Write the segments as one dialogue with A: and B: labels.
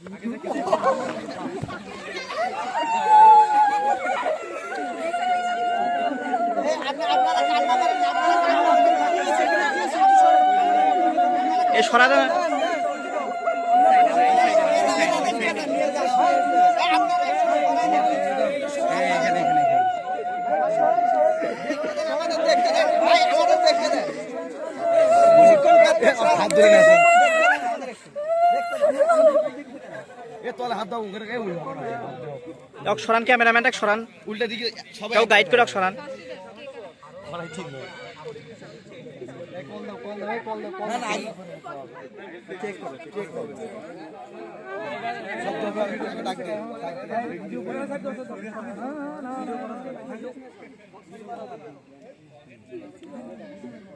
A: এ সরাতে সরান, ক্যামেরাম্যান সরান, উল্টা দিকে সবাই গাইড করে সরান।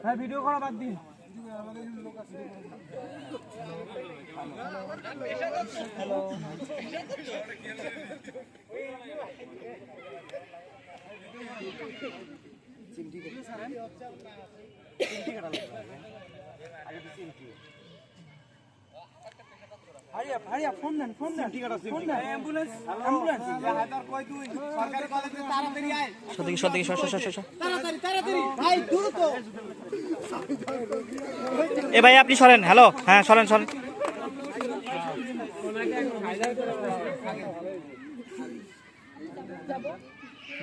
B: হ্যাঁ ভিডিও করা বাদ দিন। ফোন দেন, ফোন দেন, ফোন দেন, অ্যাম্বুলেন্স, অ্যাম্বুলেন্স।
A: সত্যি এ ভাই আপনি সরেন। হ্যালো, হ্যাঁ সরেন।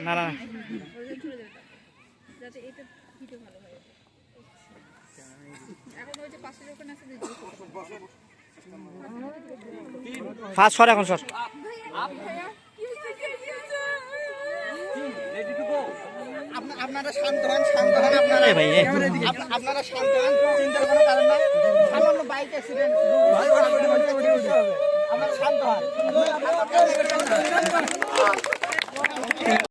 A: না ফাস্ট সর, এখন সর।
C: আপনারা শান্ত হন, আপনারা শান্ত হন, চিন্তা কোনো কারণ নাই। সামান্য বাইক অ্যাক্সিডেন্ট, আপনারা শান্ত হন।